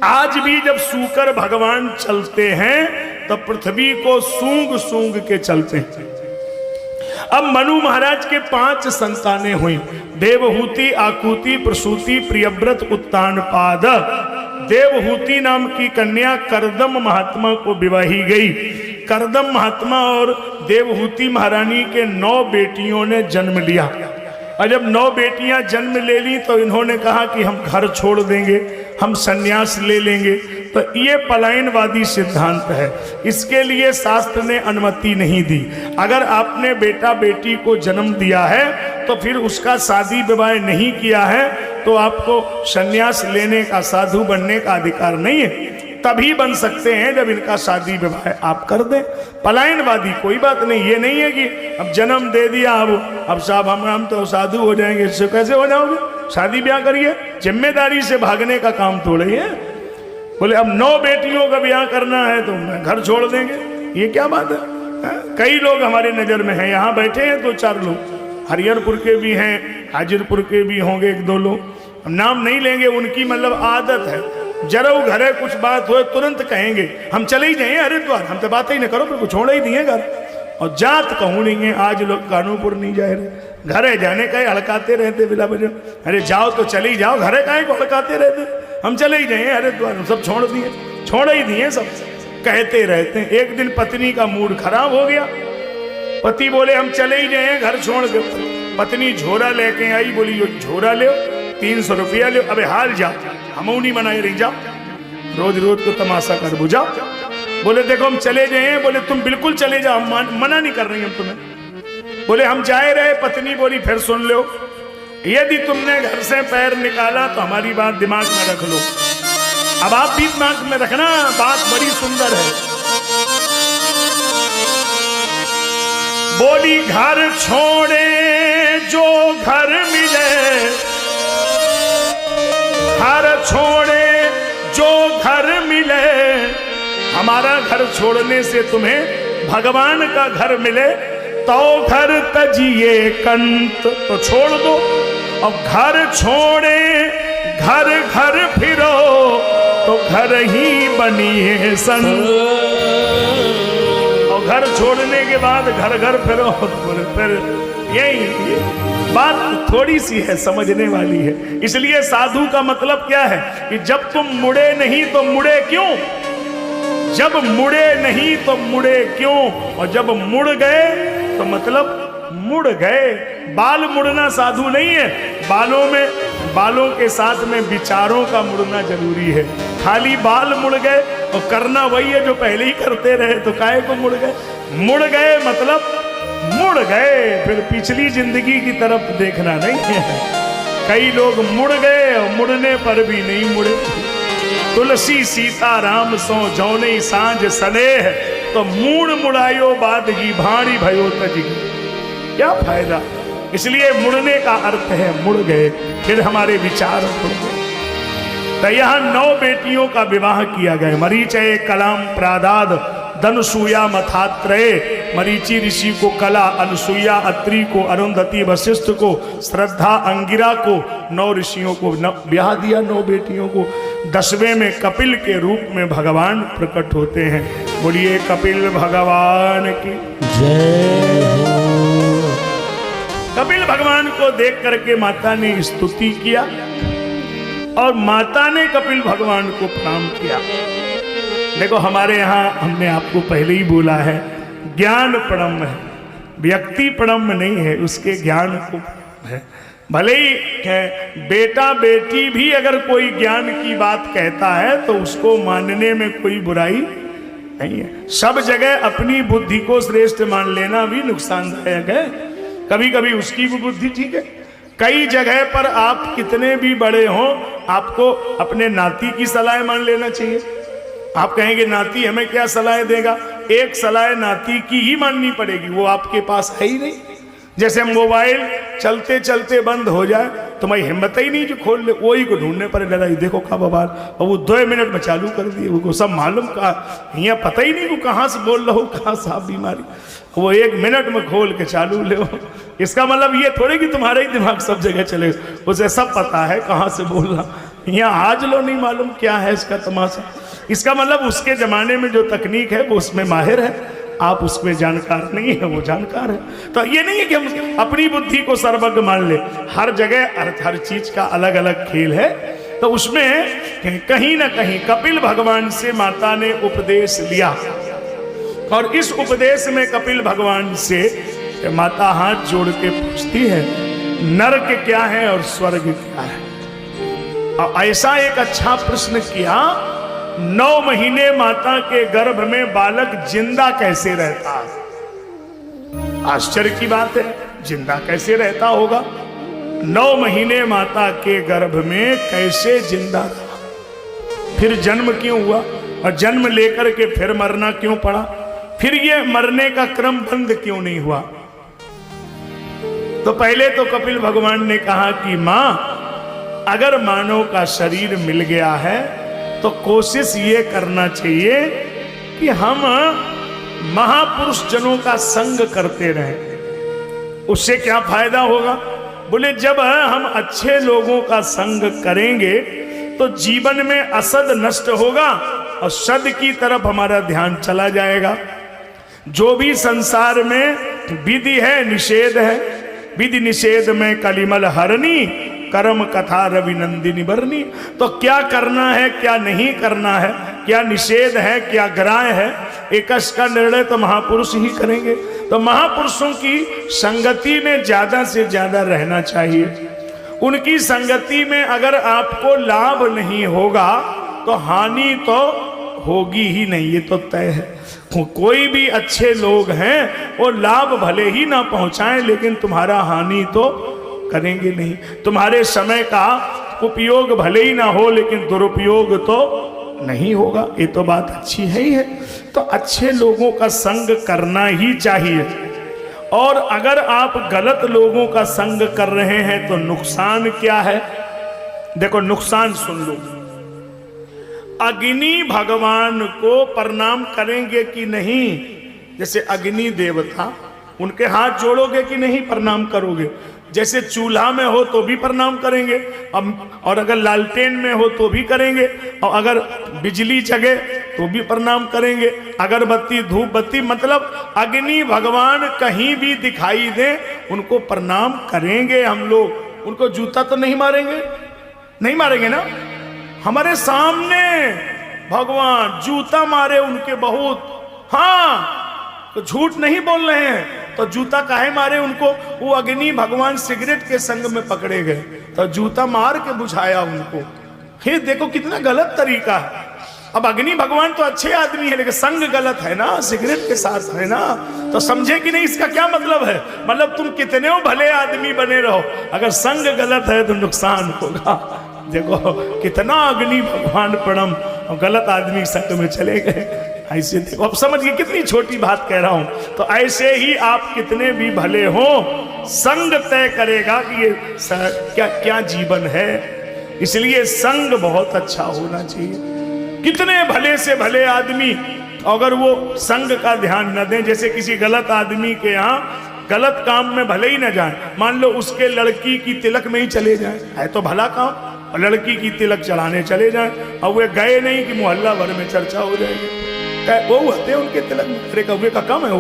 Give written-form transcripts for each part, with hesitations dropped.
आज भी जब सूकर भगवान चलते हैं तो पृथ्वी को सूंघ सूंघ के चलते हैं। अब मनु महाराज के 5 संतानें हुई, देवहूति, आकुति, प्रसूति, प्रियव्रत, उत्तानपाद। देवहूति नाम की कन्या करदम महात्मा को विवाही गई। करदम महात्मा और देवहूति महारानी के 9 बेटियों ने जन्म लिया। और जब 9 बेटियां जन्म ले ली तो इन्होंने कहा कि हम घर छोड़ देंगे, हम संन्यास ले लेंगे। तो ये पलायनवादी सिद्धांत है, इसके लिए शास्त्र ने अनुमति नहीं दी। अगर आपने बेटा बेटी को जन्म दिया है तो फिर उसका शादी विवाह नहीं किया है तो आपको संन्यास लेने का, साधु बनने का अधिकार नहीं है। तभी बन सकते हैं जब इनका शादी विवाह आप कर दें। पलायनवादी कोई बात नहीं, ये नहीं है कि अब जन्म दे दिया अब साहब हम तो साधु हो जाएंगे। इससे कैसे हो जाओगे? शादी ब्याह करिए, जिम्मेदारी से भागने का काम थोड़ा ही है। बोले अब 9 बेटियों का ब्याह करना है तो घर छोड़ देंगे, ये क्या बात है? कई लोग हमारे नजर में हैं, यहाँ बैठे हैं 2-4 लोग, हरिहरपुर के भी हैं, हाजिरपुर के भी होंगे 1-2 लोग, नाम नहीं लेंगे। उनकी मतलब आदत है, जरा वो घरे कुछ बात हो तुरंत कहेंगे हम चले ही जाए हरिद्वार, हम तो बात ही नहीं करो, फिर छोड़ ही दिए घर। और जात कहूँ नहीं है, आज लोग कानूपुर नहीं जाए रहे, घरे जाने का ही हड़काते रहते बिला बजे। अरे जाओ तो चले ही जाओ, घरे का को हड़काते रहते, हम चले ही जाए हरिद्वार, हम सब छोड़ ही दिए सब कहते रहते हैं। एक दिन पत्नी का मूड खराब हो गया, पति बोले हम चले ही जाए घर छोड़ के। पत्नी झोरा लेके आई, बोली यो झोरा ले 300 रुपया ले, अबे हाल जाओ, हम नहीं मनाए रही, जाओ रोज रोज को तमाशा कर बुझाओ। बोले देखो हम चले जाए, बोले तुम बिल्कुल चले जाओ, हम मना नहीं कर रही हम तुम्हें। बोले हम जाए रहे। पत्नी बोली फिर सुन लो, यदि तुमने घर से पैर निकाला तो हमारी बात दिमाग में रख लो। अब आप भी दिमाग में रखना, बात बड़ी सुंदर है। बोली घर छोड़े जो घर मिले, घर छोड़े जो घर मिले, हमारा घर छोड़ने से तुम्हें भगवान का घर मिले तो घर तजिए कंत, तो छोड़ दो। और घर छोड़े घर घर फिरो तो घर ही बनिए सन। और घर छोड़ने के बाद घर घर फिरो तो फिर यही बात थोड़ी सी है, समझने वाली है। इसलिए साधु का मतलब क्या है कि जब तुम मुड़े नहीं तो मुड़े क्यों, जब मुड़े नहीं तो मुड़े क्यों, और जब मुड़ गए तो मतलब मुड़ गए। बाल मुड़ना साधु नहीं है, बालों के साथ में विचारों का मुड़ना जरूरी है। खाली बाल मुड़ गए और करना वही है जो पहले ही करते रहे, तो काहे को मुड़ गए? मुड़ गए मतलब मुड़ गए, फिर पिछली जिंदगी की तरफ देखना नहीं है। कई लोग मुड़ गए और मुड़ने पर भी नहीं मुड़े। तुलसी सीता राम सो जौने सांझ स्नेह, तो मूड़ मुड़ायो बाद जी भाड़ी भयो तजी, क्या फायदा? इसलिए मुड़ने का अर्थ है मुड़ गए, फिर हमारे विचार मुड़ गए। तो यहाँ 9 बेटियों का विवाह किया गया। मरीचय कलाम प्रादाद धनसूया मथात्रय, मरीचि ऋषि को कला, अनुसुईया अत्रि को, अरुंधति वशिष्ठ को, श्रद्धा अंगिरा को, 9 ऋषियों को ब्याह दिया, 9 बेटियों को। 10वें में कपिल के रूप में भगवान प्रकट होते हैं। बोलिए कपिल भगवान की जय। कपिल भगवान को देख करके माता ने स्तुति किया और माता ने कपिल भगवान को प्रणाम किया। देखो हमारे यहाँ हमने आपको पहले ही बोला है, ज्ञान परम है, व्यक्ति परम नहीं है, उसके ज्ञान को है। भले ही बेटा बेटी भी अगर कोई ज्ञान की बात कहता है तो उसको मानने में कोई बुराई नहीं है। सब जगह अपनी बुद्धि को श्रेष्ठ मान लेना भी नुकसानदायक है। कभी कभी उसकी भी बुद्धि ठीक है। कई जगह पर आप कितने भी बड़े हों, आपको अपने नाती की सलाह मान लेना चाहिए। आप कहेंगे नाती हमें क्या सलाह देगा, एक सलाह नाती की ही माननी पड़ेगी, वो आपके पास है ही नहीं। जैसे मोबाइल चलते चलते बंद हो जाए तो मैं हिम्मत ही नहीं जो खोल ले, वही को ढूंढने पर लगा, देखो का बवाल, और वो 2 मिनट में चालू कर दिए। वो सब मालूम का यहाँ पता ही नहीं वो कहाँ से बोल रहा हो, कहाँ साफ बीमारी, वो 1 मिनट में खोल के चालू ले। इसका मतलब ये थोड़े कि तुम्हारा ही दिमाग सब जगह चले, उसे सब पता है कहाँ से बोलना। यहाँ आज लो नहीं मालूम क्या है इसका तमाशा। इसका मतलब उसके जमाने में जो तकनीक है वो उसमें माहिर है, आप उसमें जानकार नहीं है, वो जानकार है। तो ये नहीं है कि हम अपनी बुद्धि को सर्वज्ञ मान ले, हर जगह हर चीज का अलग अलग खेल है। तो उसमें कहीं ना कहीं कपिल भगवान से माता ने उपदेश लिया, और इस उपदेश में कपिल भगवान से माता हाथ जोड़ के पूछती है नरक क्या है और स्वर्ग क्या है। और ऐसा एक अच्छा प्रश्न किया, 9 महीने माता के गर्भ में बालक जिंदा कैसे रहता है? आश्चर्य की बात है, जिंदा कैसे रहता होगा? 9 महीने माता के गर्भ में कैसे जिंदा रहा? फिर जन्म क्यों हुआ, और जन्म लेकर के फिर मरना क्यों पड़ा? फिर ये मरने का क्रम बंद क्यों नहीं हुआ? तो पहले तो कपिल भगवान ने कहा कि मां, अगर मानव का शरीर मिल गया है तो कोशिश ये करना चाहिए कि हम महापुरुष जनों का संग करते रहें। उससे क्या फायदा होगा? बोले जब हम अच्छे लोगों का संग करेंगे तो जीवन में असद नष्ट होगा और सद की तरफ हमारा ध्यान चला जाएगा। जो भी संसार में विधि है निषेध है, विधि निषेध में कलिमल हरनी, कर्म कथा रवि नंदिनी बरनी। तो क्या करना है क्या नहीं करना है, क्या निषेध है क्या ग्राह्य है, एक का निर्णय तो महापुरुष ही करेंगे। तो महापुरुषों की संगति में ज्यादा से ज्यादा रहना चाहिए। उनकी संगति में अगर आपको लाभ नहीं होगा तो हानि तो होगी ही नहीं, ये तो तय है। कोई भी अच्छे लोग हैं वो लाभ भले ही ना पहुंचाएं लेकिन तुम्हारा हानि तो करेंगे नहीं। तुम्हारे समय का उपयोग भले ही ना हो लेकिन दुरुपयोग तो नहीं होगा, ये तो बात अच्छी है ही है। तो अच्छे लोगों का संग करना ही चाहिए। और अगर आप गलत लोगों का संग कर रहे हैं तो नुकसान क्या है? देखो नुकसान सुन लो। अग्नि भगवान को प्रणाम करेंगे कि नहीं? जैसे अग्नि देवता, उनके हाथ जोड़ोगे कि नहीं प्रणाम करोगे? जैसे चूल्हा में हो तो भी प्रणाम करेंगे, और अगर लालटेन में हो तो भी करेंगे, और अगर बिजली जगे तो भी प्रणाम करेंगे, अगरबत्ती धूप बत्ती, मतलब अग्नि भगवान कहीं भी दिखाई दे उनको प्रणाम करेंगे हम लोग। उनको जूता तो नहीं मारेंगे, नहीं मारेंगे ना? हमारे सामने भगवान जूता मारे उनके बहुत, हाँ तो झूठ नहीं बोल रहे हैं। तो जूता काहे मारे उनको? वो अग्नि भगवान सिगरेट के संग में पकड़े गए तो जूता मार के बुझाया उनको। हे देखो कितना गलत तरीका है। अब अग्नि भगवान तो अच्छे आदमी है लेकिन संग गलत है ना, सिगरेट के साथ है ना। तो समझे कि नहीं इसका क्या मतलब है? मतलब तुम कितने भले आदमी बने रहो, अगर संग गलत है तो नुकसान होगा। देखो कितना अग्नि भगवान प्रणम, गलत आदमी संग में चले गए। ऐसे देखो, अब समझ गए कितनी छोटी बात कह रहा हूं। तो ऐसे ही आप कितने भी भले हो, संग तय करेगा कि ये क्या क्या जीवन है। इसलिए संग बहुत अच्छा होना चाहिए। कितने भले से भले आदमी अगर वो संग का ध्यान न दें, जैसे किसी गलत आदमी के यहाँ गलत काम में भले ही न जाए, मान लो उसके लड़की की तिलक में ही चले जाए, है तो भला काम, और लड़की की तिलक चढ़ाने चले जाए, और वे गए नहीं कि मोहल्ला भर में चर्चा हो जाएगी। वो होते हैं उनके तिलक में, अरे कौवे का कम है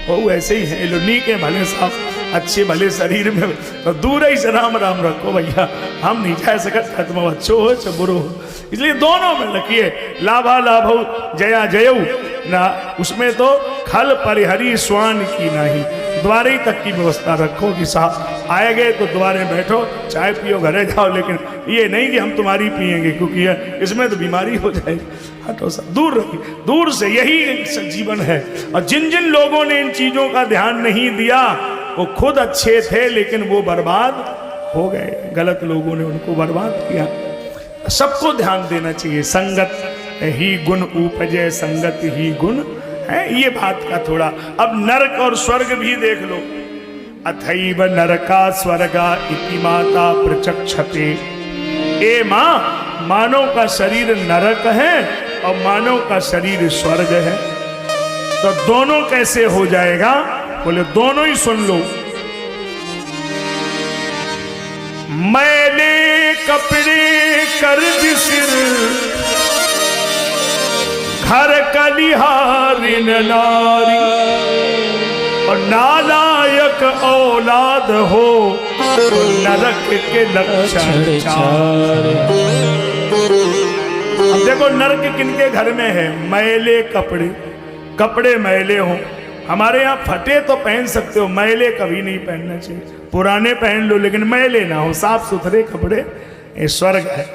वो ऐसे ही है, नीक है भले साहब, अच्छे भले शरीर में, तो दूर ही से राम राम रखो भैया, हम नहीं जा सकते, तुम अच्छो हो चाहे बुरो हो। इसलिए दोनों में रखिए, लाभा लाभो जया जयऊ ना, उसमें तो खल परिहरी स्वान की नहीं, द्वारे तक की व्यवस्था रखो कि साहब आए गए तो द्वारे बैठो, चाय पियो, घरे जाओ, लेकिन ये नहीं कि हम तुम्हारी पिएंगे क्योंकि इसमें तो बीमारी हो जाएगी। हटो सब, दूर रखिए, दूर से, यही जीवन है। और जिन जिन लोगों ने इन चीजों का ध्यान नहीं दिया वो खुद अच्छे थे लेकिन वो बर्बाद हो गए, गलत लोगों ने उनको बर्बाद किया। सबको ध्यान देना चाहिए, संगत ही गुण उपजे, संगत ही गुण है, ये बात का थोड़ा। अब नरक और स्वर्ग भी देख लो। अथैव नरका स्वर्गा इति माता प्रचक्षते। ए मां, मानव का शरीर नरक है और मानव का शरीर स्वर्ग है, तो दोनों कैसे हो जाएगा? बोले दोनों ही सुन लो। मैले कपड़े कर्ज सिर घर कलिहारिन नारी, और नालायक औलाद हो नरक के लक्षण चार। अब देखो नरक किनके घर में है? मैले कपड़े, कपड़े मैले हो। हमारे यहाँ फटे तो पहन सकते हो, मैले कभी नहीं पहनना चाहिए। पुराने पहन लो लेकिन मैले ना हो, साफ सुथरे कपड़े, ये स्वर्ग है।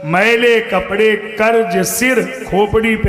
मैले कपड़े कर्ज सिर, खोपड़ी पे